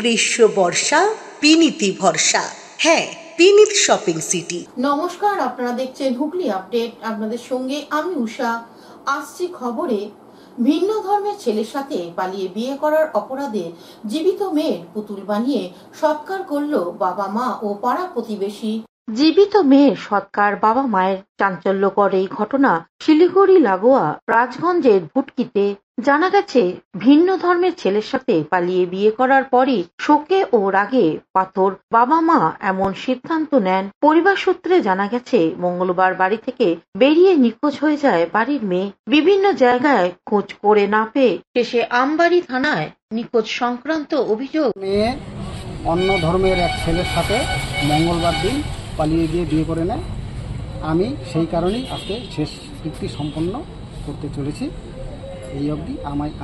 গ্রীষ্ম বর্ষা বিনীতি ভরসা। হ্যাঁ, বিনীত শপিং সিটি। নমস্কার, আপনারা দেখছেন হুগলি আপডেট। আপনাদের সঙ্গে আমি উষা। আসছি খবরে। ভিন্ন ধর্মের ছেলের সাথে পালিয়ে বিয়ে করার অপরাধে জীবিত মেয়ের পুতুল বানিয়ে সৎকার করল বাবা মা ও পাড়া প্রতিবেশী। জীবিত মেয়ের সৎকার বাবা মায়ের চাঞ্চল্যকর এই ঘটনা শিলিগুড়ি লাগোয়া রাজগঞ্জের ভুটকিতে। জানা গেছে, ভিন্ন ধর্মের ছেলের সাথে পালিয়ে বিয়ে করার পরই শোকে ও রাগে পাথর বাবা মা এমন সিদ্ধান্ত নেন। পরিবার সূত্রে জানা গেছে, মঙ্গলবার বাড়ি থেকে বেরিয়ে নিখোঁজ হয়ে যায় বাড়ির মেয়ে। বিভিন্ন জায়গায় খোঁজ করে না পেয়ে শেষে আমবাড়ি থানায় নিখোঁজ সংক্রান্ত অভিযোগ। মেয়ে অন্য ধর্মের এক ছেলের সাথে মঙ্গলবার দিন পালিয়ে গিয়ে বিয়ে করে নেয়। আমি সেই কারণেই আজকে শেষ কৃত্য সম্পন্ন করতে চলেছি। এই অবধি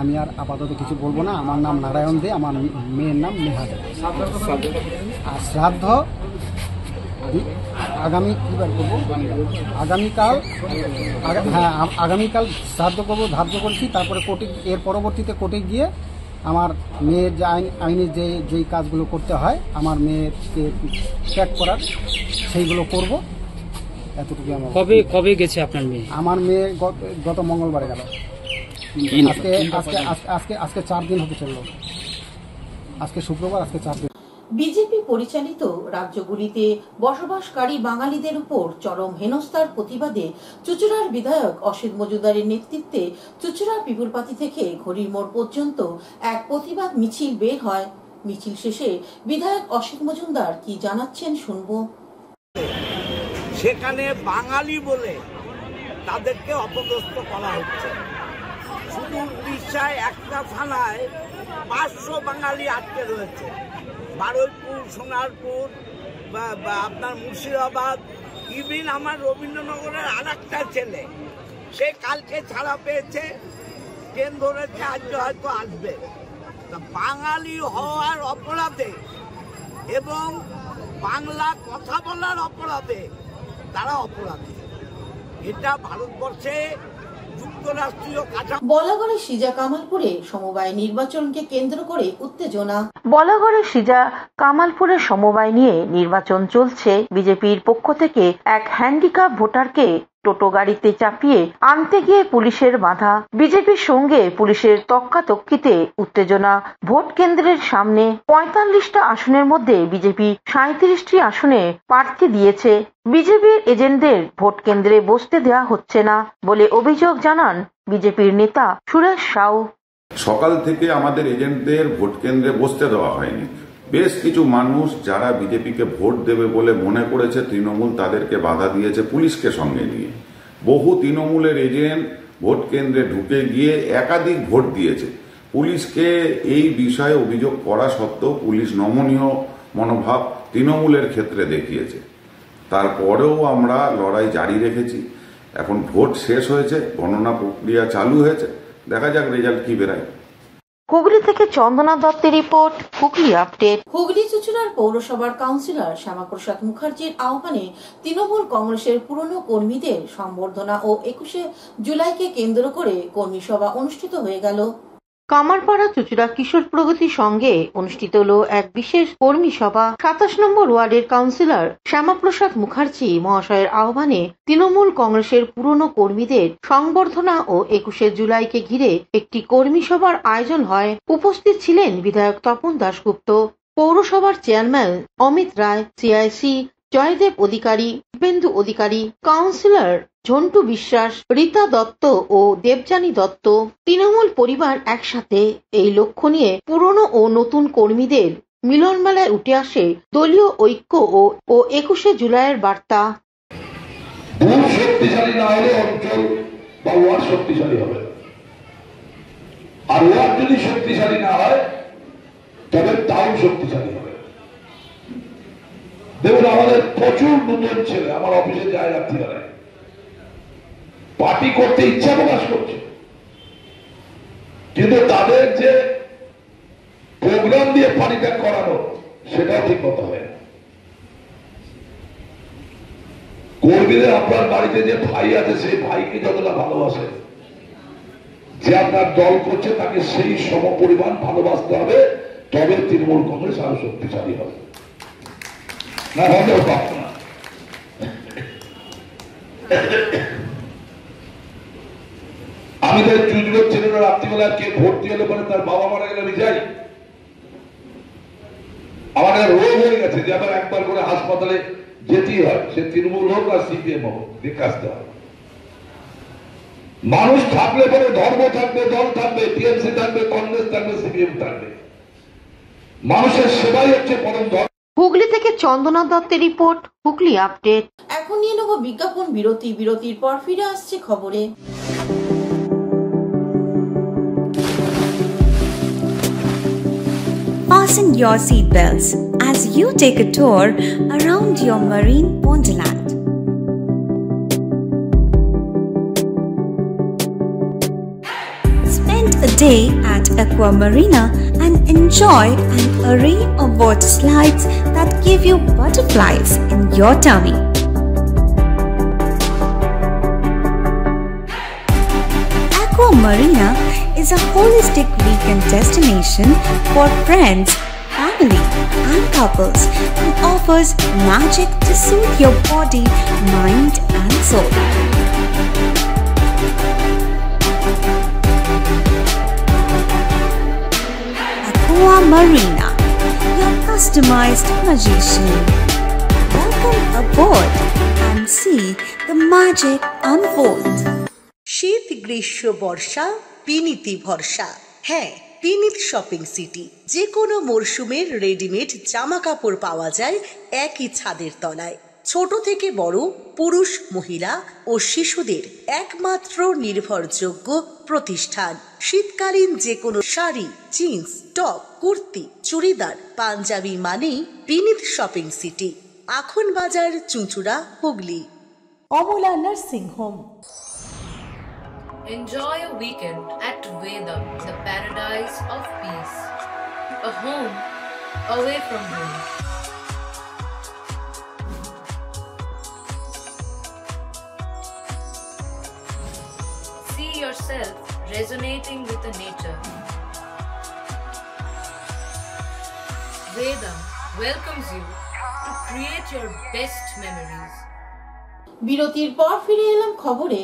আমি আর আপাতত কিছু বলবো না। আমার নাম নারায়ণ দে, আমার মেয়ের নাম নেহা দে। আর শ্রাদ্ধ আগামী কীবার করবো, আগামীকাল শ্রাদ্ধ করবো ধার্য করেছি। তারপরে কোর্টে, এর পরবর্তীতে কোর্টে গিয়ে আমার মেয়ের যে আইনের যেই কাজগুলো করতে হয় আমার মেয়েকে ট্র্যাক করার, সেইগুলো করব। এতটুকু আমার। কবে গেছে আপনার মেয়ে? আমার মেয়ে গত মঙ্গলবারে গেল। আজকে 4 দিন হতে চললো। আজকে শুক্রবার, আজকে 4 দিন। বিজেপি পরিচালিত রাজ্যগুলিতে বসবাসকারী বাঙালিদের উপর চরম হেনস্থার প্রতিবাদে চুঁচুড়ার বিধায়ক অসিত মজুমদারের নেতৃত্বে চুঁচুড়া পিপুলপাতি থেকে ঘড়ির মোড় পর্যন্ত এক প্রতিবাদ মিছিল বের হয়। মিছিল শেষে বিধায়ক অসিত মজুমদার কি জানাচ্ছেন শুনবো। সেখানে বাঙালি বলে তাদেরকে অপদস্থ করা হচ্ছে। শুধু উড়িষ্যায় একটা থানায় 500 বাঙালি আটকে রয়েছে। বারুইপুর, সোনারপুর, আপনার মুর্শিদাবাদ, ইভিন আমার রবীন্দ্রনগরের আর একটা ছেলে, সে কালকে ছাড়া পেয়েছে, ট্রেন ধরেছে, আজকে হয়তো আসবে। তা বাঙালি হওয়ার অপরাধে এবং বাংলা কথা বলার অপরাধে তারা অপরাধী। এটা ভারতবর্ষে যুক্তরাষ্ট্রীয় কাঠামো। বলাগড়ের সিজা কামালপুরে সমবায় নির্বাচনকে কেন্দ্র করে উত্তেজনা। বলাগড়ের সিজা কামালপুরের সমবায় নিয়ে নির্বাচন চলছে। বিজেপির পক্ষ থেকে এক হ্যান্ডিক্যাপ ভোটারকে টোটো গাড়িতে চাপিয়ে আনতে গিয়ে পুলিশের বাধা। বিজেপির সঙ্গে পুলিশের তক্কাতক্কিতে উত্তেজনা। ভোট কেন্দ্রের সামনে 45টা আসনের মধ্যে বিজেপি 37টি আসনে প্রার্থী দিয়েছে। বিজেপির এজেন্টদের ভোট কেন্দ্রে বসতে দেওয়া হচ্ছে না বলে অভিযোগ জানান বিজেপির নেতা সুরেশ সাউ। সকাল থেকে আমাদের এজেন্টদের ভোট কেন্দ্রে বসতে দেওয়া হয়নি। বেশ কিছু মানুষ যারা বিজেপিকে ভোট দেবে বলে মনে করেছে তৃণমূল, তাদেরকে বাধা দিয়েছে পুলিশকে সঙ্গে নিয়ে। বহু তৃণমূলের এজেন্ট ভোট কেন্দ্রে ঢুকে গিয়ে একাধিক ভোট দিয়েছে। পুলিশকে এই বিষয়ে অভিযোগ করা সত্ত্বেও পুলিশ নমনীয় মনোভাব তৃণমূলের ক্ষেত্রে দেখিয়েছে। তারপরেও আমরা লড়াই জারি রেখেছি। এখন ভোট শেষ হয়েছে, গণনা প্রক্রিয়া চালু হয়েছে, দেখা যাক রেজাল্ট কি বেরায়। হুগলি থেকে চন্দনা দত্তের রিপোর্ট, হুগলি আপডেট। হুগলি চুঁচুড়ার পৌরসভার কাউন্সিলর শ্যামাপ্রসাদ মুখার্জির আহ্বানে তৃণমূল কংগ্রেসের পুরনো কর্মীদের সংবর্ধনা ও 21শে জুলাইকে কেন্দ্র করে কর্মী সভা অনুষ্ঠিত হয়ে গেল। কামারপাড়া চুঁচুড়া কিশোর প্রগতি সঙ্গে অনুষ্ঠিত হল এক বিশেষ কর্মী সভা। 27 নম্বর ওয়ার্ডের কাউন্সিলর শ্যামাপ্রসাদ মুখার্জি মহাশয়ের আহ্বানে তৃণমূল কংগ্রেসের পুরনো কর্মীদের সংবর্ধনা ও 21শে জুলাইকে ঘিরে একটি কর্মী সভার আয়োজন হয়। উপস্থিত ছিলেন বিধায়ক তপন দাশগুপ্ত, পৌরসভার চেয়ারম্যান অমিত রায়, সিআইসি জয়দেব অধিকারী, শুভেন্দু অধিকারী, কাউন্সিলর ঝন্টু বিশ্বাস, রীতা দত্ত ও দেবযানী দত্ত। তৃণমূল পরিবার একসাথে, এই লক্ষ্য নিয়ে পুরনো ও নতুন কর্মীদের মিলন মেলায় উঠে আসে দলীয় ঐক্য ও 21শে জুলাইয়ের বার্তা। শক্তিশালী না হলে অঞ্চল বা ওয়ার্ড শক্তিশালী হবে, আর ওয়ার্ড যদি শক্তিশালী না হয় তবে টাউন শক্তিশালী হবে। দেখুন, আমাদের প্রচুর নতুন ছেলে আমার অফিসে যায় রাত্রিবেলায়, পার্টি করতে ইচ্ছা প্রকাশ করছে, কিন্তু তাদের যে প্রোগ্রাম দিয়ে পার্টিটা করানো সেটাও ঠিক মতো হয় না। কর্মীদের আপনার বাড়িতে যে ভাই আছে সেই ভাইকে যতটা ভালোবাসে, যে আপনার দল করছে তাকে সেই সমপরিমাণ ভালোবাসতে হবে, তবে তৃণমূল কংগ্রেস আরো শক্তিশালী হবে, না হলেও পারত না। আমি তো চুজলোর ছেলেরা রাত্রিবেলা কে ভোট দিয়ে এলে পরে তার বাবা মারা গেলে আমি যাই। আমার রোগ হয়ে গেছে যে আবার একবার করে হাসপাতালে যেতেই হয়, সে তৃণমূল হোক আর সিপিএম হোক, দেখে আসতে হয়। মানুষ থাকলে পরে ধর্ম থাকবে, দল থাকবে, টিএমসি থাকবে, কংগ্রেস থাকবে, সিপিএম থাকবে। মানুষের সেবাই হচ্ছে পরম ধর্ম। হুগলি থেকে চন্দনা দত্তের রিপোর্ট, হুগলি আপডেট। এখন নিয়ে নেব বিজ্ঞাপন বিরতি। বিরতির পর ফিরে আসছে খবরে। Fasten your seatbelts as you take a tour around your marine wonderland. Spend a day at Aqua Marina and enjoy an array of water slides that give you butterflies in your tummy. Aqua Marina is a holistic weekend destination for friends, family, and couples and offers magic to soothe your body, mind, and soul. Aqua Marina, your customized magician. Welcome aboard and see the magic unfold. শীত, গ্রীষ্ম, বর্ষা, বিনীতি ভরসা। হ্যাঁ, বিনীত shopping city. যে কোনো মরশুমের readymade জামা কাপড় পাওয়া যায় একই ছাদের তলায়। ছোট থেকে বড়, পুরুষ, মহিলা ও শিশুদের একমাত্র নির্ভরযোগ্য প্রতিষ্ঠান। শীতকালীন যে কোনো শাড়ি, জিন্স, টপ, কুর্তি, চুড়িদার, পাঞ্জাবি মানেই বিনীত শপিং সিটি। আখন বাজার, চুঁচুড়া, Hooghly. Amala nursing home. Enjoy a weekend at Vedam, the paradise of peace. A home away from home. See yourself resonating with the nature. Vedam welcomes you to create your best memories. বিরতির পর ফিরে এলাম খবরে।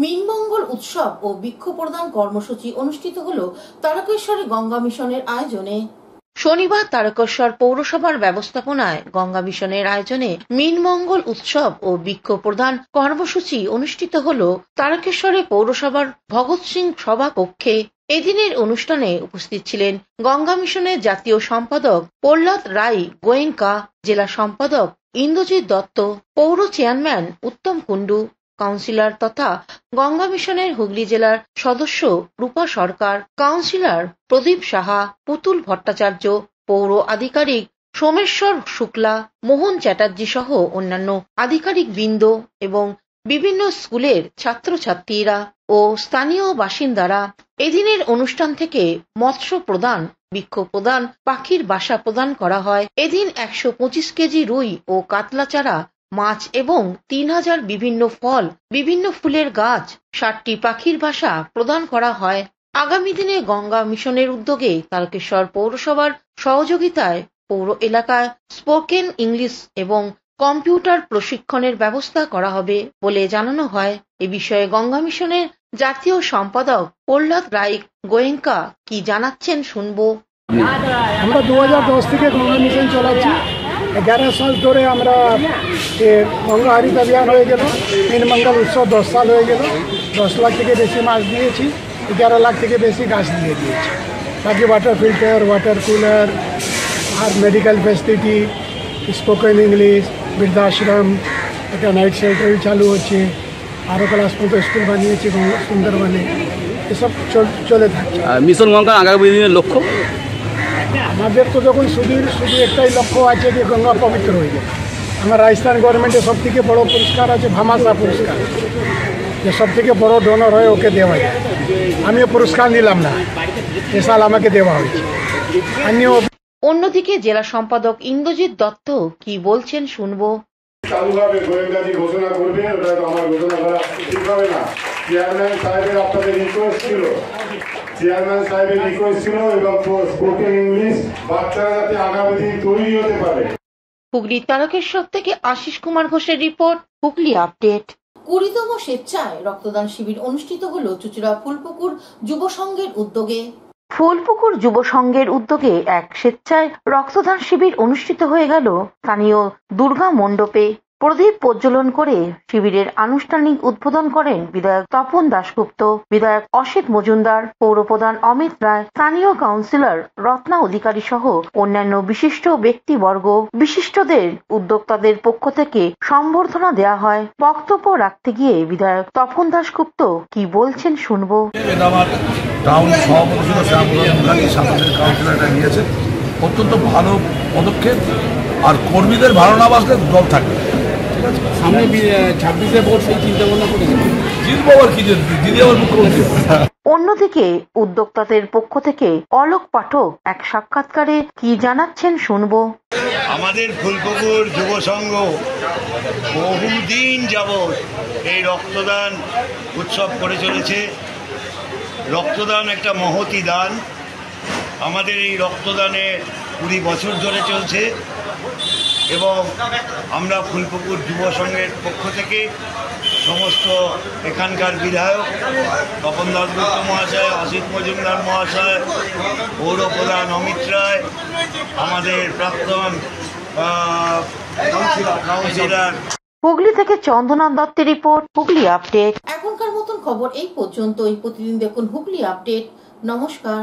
মিনমঙ্গল উৎসব ও বৃক্ষ প্রদান কর্মসূচি অনুষ্ঠিত হলো তারকেশ্বরে গঙ্গা মিশনের আয়োজনে। শনিবার তারকেশ্বর পৌরসভার ব্যবস্থাপনায় গঙ্গা মিশনের আয়োজনে মিনমঙ্গল উৎসব ও বৃক্ষ প্রদান কর্মসূচি অনুষ্ঠিত হল তারকেশ্বরে পৌরসভার ভগৎ সিং সভা কক্ষে। এদিনের অনুষ্ঠানে উপস্থিত ছিলেন গঙ্গা মিশনের জাতীয় সম্পাদক প্রহ্লাদ রায় গোয়েঙ্কা, জেলা সম্পাদক ইন্দ্রজিৎ দত্ত, পৌর চেয়ারম্যান উত্তম কুণ্ডু, কাউন্সিলর তথা গঙ্গা মিশনের হুগলি জেলার সদস্য রূপা সরকার, কাউন্সিলর প্রদীপ সাহা, পুতুল ভট্টাচার্য, পৌর আধিকারিক সোমেশ্বর শুক্লা, মোহন চ্যাটার্জি সহ অন্যান্য আধিকারিক বৃন্দ এবং বিভিন্ন স্কুলের ছাত্রছাত্রীরা ও স্থানীয় বাসিন্দারা। এদিনের অনুষ্ঠান থেকে মৎস্য প্রদান, বৃক্ষ প্রদান, পাখির বাসা প্রদান করা হয়। এদিন 125 কেজি রুই ও কাতলা চারা, মাছ এবং 3000 বিভিন্ন ফল, বিভিন্ন ফুলের গাছ, 60টি পাখির বাসা প্রদান করা হয়। আগামী দিনে গঙ্গা মিশনের উদ্যোগে তারকেশ্বর পৌরসভার সহযোগিতায় পৌর এলাকায় স্পোকেন ইংলিশ এবং কম্পিউটার প্রশিক্ষণের ব্যবস্থা করা হবে বলে জানানো হয়। এ বিষয়ে গঙ্গা মিশনের জাতীয় সম্পাদক প্রহ্লাদ রায় গোয়েঙ্কা কি জানাচ্ছেন শুনবো। আমরা 2010 থেকে গঙ্গা মিশন চালাচ্ছি। 11 সাল ধরে আমরা গঙ্গা হরিত অভিযান হয়ে গেল। মিনমঙ্গল উৎসব 10 সাল হয়ে গেল। 10 লাখ থেকে বেশি মাছ দিয়েছি, 11 লাখ থেকে বেশি গাছ দিয়ে দিয়েছি। বাকি ওয়াটার ফিল্টার, ওয়াটার কুলার আর মেডিকেল ফেসিলিটি, স্পোকেন ইংলিশ, বৃদ্ধাশ্রম, একটা নাইট শেল্টার চালু হচ্ছে, আরও ক্লাস পর্যন্ত স্কুল বানিয়েছি সুন্দরবনে। এসব চলে থাকছে। মিশন গঙ্গা আগামী দিনের লক্ষ্য আমাদের তো যখন শুধু একটাই লক্ষ্য আছে যে গঙ্গা পবিত্র হয়ে যায়। আমার রাজস্থান গভর্নমেন্টের সব থেকে বড় পুরস্কার আছে ভামাশা পুরস্কার, যে সব থেকে বড় ডোনর হয় ওকে দেওয়া যায়। আমিও পুরস্কার নিলাম না, এ সাল আমাকে দেওয়া হয়েছে। অন্যদিকে জেলা সম্পাদক ইন্দ্রজিৎ দত্ত কি বলছেন শুনবো। চালুভাবে গোয়েন্দাজি ঘোষণা করবে, ওটা তো আমার ঘোষণা করা ঠিক হবে না। চেয়ারম্যান সাহেবের আপনাদের রিকোয়েস্ট ছিল চেয়ারম্যান সাহেবের রিকোয়েস্ট ছিল এবং স্পোকেন ইংলিশ বাচ্চারা যাতে আগামী দিন তৈরি হতে পারে। হুগলি তারকেশ্বর থেকে আশিস কুমার ঘোষের রিপোর্ট, হুগলি আপডেট। 20তম স্বেচ্ছায় রক্তদান শিবির অনুষ্ঠিত হলো চুচুড়া ফুলপুকুর যুব সংঘের উদ্যোগে। ফুলপুকুর যুব সংঘের উদ্যোগে এক স্বেচ্ছায় রক্তদান শিবির অনুষ্ঠিত হয়ে গেল স্থানীয় দুর্গা মণ্ডপে। প্রদীপ প্রজ্বলন করে শিবিরের আনুষ্ঠানিক উদ্বোধন করেন বিধায়ক তপন দাশগুপ্ত, বিধায়ক অসিত মজুমদার, পৌরপ্রধান অমিত রায়, স্থানীয় কাউন্সিলর রত্না অধিকারী সহ অন্যান্য বিশিষ্ট ব্যক্তিবর্গ। বিশিষ্টদের উদ্যোক্তাদের পক্ষ থেকে সম্বর্ধনা দেওয়া হয়। বক্তব্য রাখতে গিয়ে বিধায়ক তপন দাশগুপ্ত কি বলছেন শুনবো। টাউন সভাপতি ছিল শ্যামপ্রসাদ মুখার্জি, সাংসদের কাউন্সিলরটা নিয়েছে, অত্যন্ত ভালো পদক্ষেপ। আর কর্মীদের ভালো না বাসলে দল থাকবে। সামনে 26শে ভোট, সেই চিন্তা ভাবনা করেছেন জিতবো আবার কি দিদি আবার মুখ্যমন্ত্রী। অন্যদিকে উদ্যোক্তাদের পক্ষ থেকে অলোক পাঠক এক সাক্ষাৎকারে কি জানাচ্ছেন শুনবো। আমাদের ফুলপুকুর যুব সংঘ বহুদিন যাবৎ এই রক্তদান উৎসব করে চলেছে। রক্তদান একটা মহতি দান। আমাদের এই রক্তদানে 20 বছর ধরে চলছে এবং আমরা ফুলপুকুর যুব সংঘের পক্ষ থেকে সমস্ত এখানকার বিধায়ক তপন দাশগুপ্ত মহাশয়, অসিত মজুমদার মহাশয়, পৌরপ্রধান অমিত রায়, আমাদের প্রাক্তন কাউন্সিলর। হুগলি থেকে চন্দনা দত্তের রিপোর্ট, হুগলি আপডেট। এখনকার মতন খবর এই পর্যন্তই। প্রতিদিন দেখুন হুগলি আপডেট। নমস্কার।